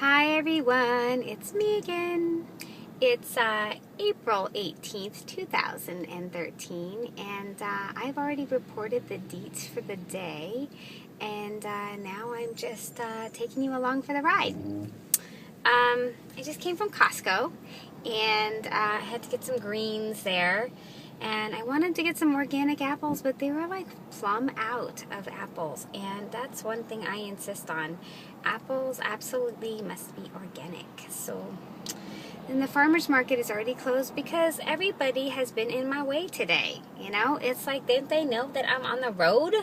Hi everyone, it's me again. It's April 18th, 2013, and I've already reported the deets for the day, and now I'm just taking you along for the ride. I just came from Costco, and I had to get some greens there, and I wanted to get some organic apples, but they were like plumb out of apples, and that's one thing I insist on. Apples absolutely must be organic. So, and the farmer's market is already closed because everybody has been in my way today. You know, it's like, didn't they know that I'm on the road?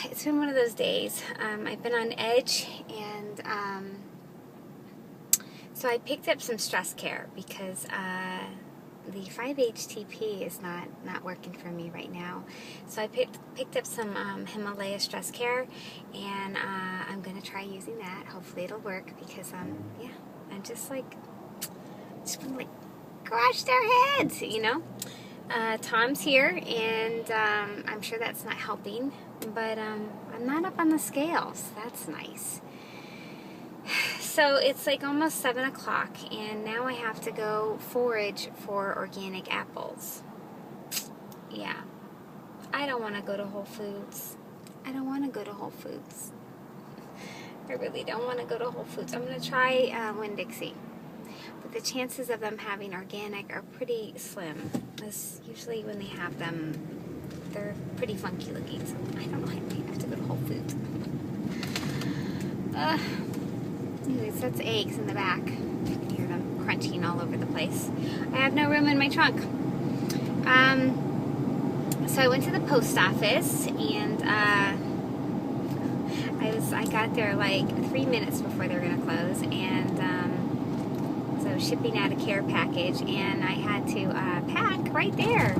It's been one of those days. I've been on edge, and so I picked up some stress care because the 5-HTP is not working for me right now. So I picked up some Himalaya stress care, and I'm gonna try using that. Hopefully it'll work because yeah, I'm just wanna like crush their heads, you know. Tom's here, and I'm sure that's not helping, but I'm not up on the scales. That's nice. So it's like almost 7 o'clock, and now I have to go forage for organic apples. Yeah, I don't want to go to Whole Foods. I don't want to go to Whole Foods. I really don't want to go to Whole Foods. I'm going to try Winn-Dixie. But the chances of them having organic are pretty slim. This, usually when they have them, they're pretty funky looking. So I don't know, I might have to go to Whole Foods. Anyways, that's eggs in the back. You can hear them crunching all over the place. I have no room in my trunk. So I went to the post office, and I got there like 3 minutes before they were going to close, and so shipping out a care package, and I had to pack right there.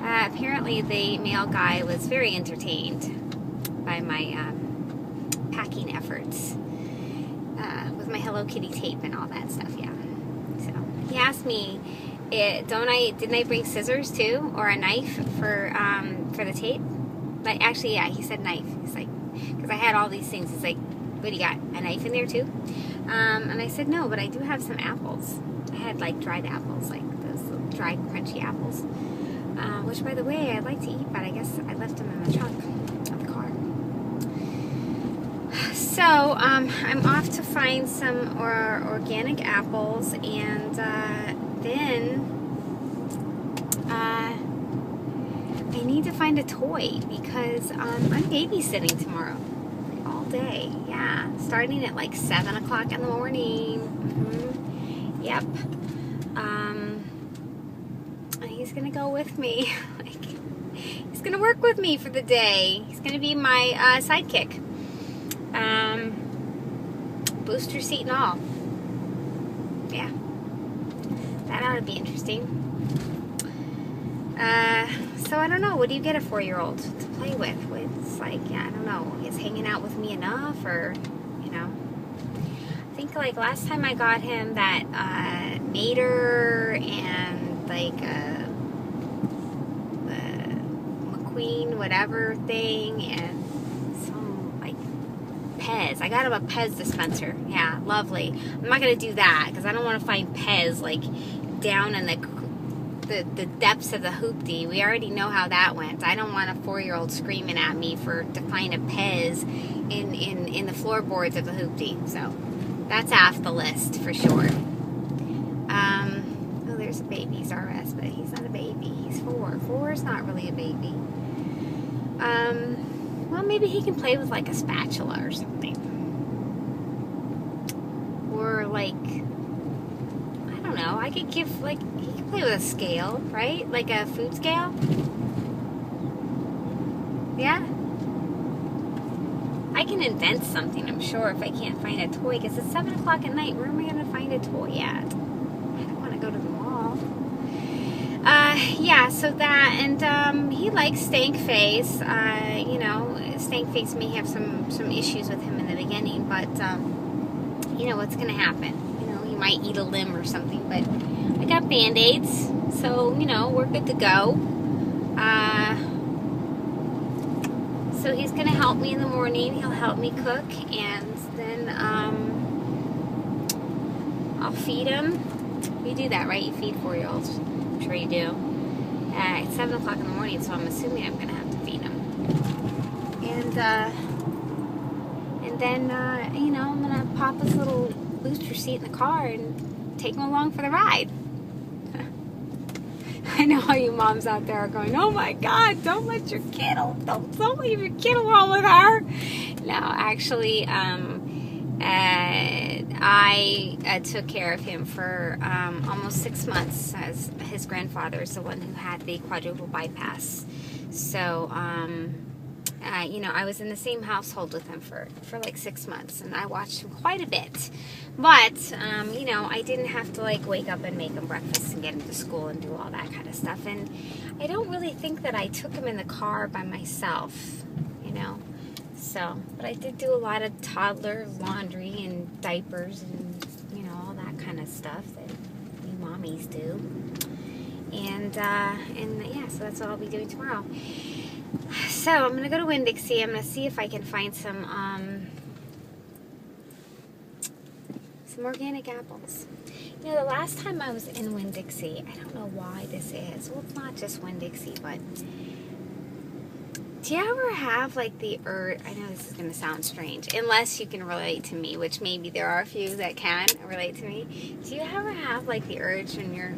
Apparently the mail guy was very entertained by my packing efforts. With my Hello Kitty tape and all that stuff, yeah. So he asked me, didn't I bring scissors too, or a knife for the tape? Like, actually, yeah, he said knife. He's like, because I had all these things. He's like, what do you got? A knife in there too? And I said no, but I do have some apples. I had like dried apples, like those little dried crunchy apples, which by the way I'd like to eat, but I guess I left them in the trunk of the car. So, I'm off to find some organic apples, and then I need to find a toy because I'm babysitting tomorrow all day. Yeah, starting at like 7 o'clock in the morning. Mm-hmm. Yep. And he's gonna go with me. He's gonna work with me for the day. He's gonna be my sidekick. Booster seat and all. Yeah. That ought to be interesting. So I don't know. What do you get a 4-year-old to play with? It's like, yeah, I don't know. Is hanging out with me enough, or, you know? I think like last time I got him that Mater and like the McQueen whatever thing, and Pez. I got him a Pez dispenser. Yeah, lovely. I'm not going to do that because I don't want to find Pez like down in the depths of the hoopty. We already know how that went. I don't want a 4-year-old screaming at me to find a Pez in the floorboards of the hoopty. So that's off the list for sure. Oh, there's a baby's RS, but he's not a baby. He's 4. 4 is not really a baby. Well, maybe he can play with like a spatula or something. Or like, I don't know, I could give, like, he can play with a scale, right? Like a food scale? Yeah? I can invent something, I'm sure, if I can't find a toy, because it's 7 o'clock at night. Where am I going to find a toy at? I don't want to go to the mall. Yeah, so that, and he likes Stank Face. You know, Stank Face may have some issues with him in the beginning, but you know what's going to happen. You know, he might eat a limb or something, but I got Band-Aids, so, you know, we're good to go. So he's going to help me in the morning. He'll help me cook, and then I'll feed him. You do that, right? You feed 4-year-olds. I'm sure you do. It's 7 o'clock in the morning, so I'm assuming I'm going to have to feed him. And then, you know, I'm going to pop his little booster seat in the car and take him along for the ride. I know all you moms out there are going, oh my God, don't let your kid, don't leave your kid alone with her. No, actually, I took care of him for almost 6 months, as his grandfather is the one who had the quadruple bypass. So, you know, I was in the same household with him for like 6 months, and I watched him quite a bit. But, you know, I didn't have to, like, wake up and make him breakfast and get him to school and do all that kind of stuff. And I don't really think that I took him in the car by myself, you know. So, but I did do a lot of toddler laundry and diapers and, you know, all that kind of stuff that we mommies do. And yeah, so that's what I'll be doing tomorrow. So I'm going to go to Winn-Dixie. I'm going to see if I can find some organic apples. You know, the last time I was in Winn-Dixie, I don't know why this is. Well, it's not just Winn-Dixie, but do you ever have like the urge? I know this is going to sound strange, unless you can relate to me, which maybe there are a few that can relate to me. Do you ever have like the urge when you're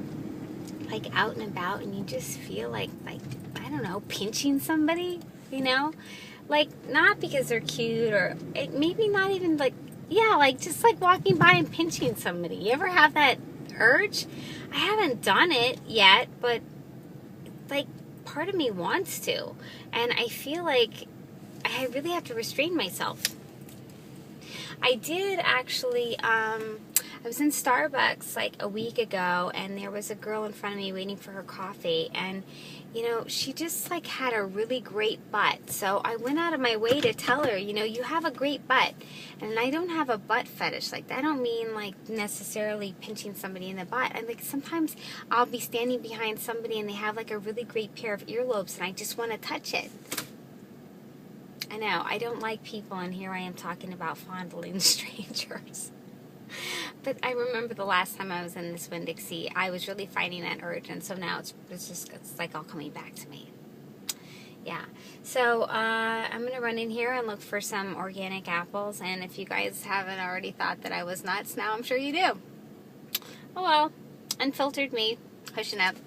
like out and about and you just feel like I don't know, pinching somebody, you know? Like, not because they're cute, or maybe not even like, yeah, like just like walking by and pinching somebody. You ever have that urge? I haven't done it yet, but like part of me wants to. And I feel like I really have to restrain myself. I did actually, I was in Starbucks like a week ago, and there was a girl in front of me waiting for her coffee, and you know, she just like had a really great butt. So I went out of my way to tell her, you know, you have a great butt. And I don't have a butt fetish. Like, I don't mean like necessarily pinching somebody in the butt. I like sometimes I'll be standing behind somebody and they have like a really great pair of earlobes and I just want to touch it. I know, I don't like people, and here I am talking about fondling strangers. But I remember the last time I was in this Winn-Dixie, I was really fighting that urge, and so now it's like all coming back to me. Yeah, so I'm going to run in here and look for some organic apples, and if you guys haven't already thought that I was nuts, now I'm sure you do. Oh well, unfiltered me, pushing up.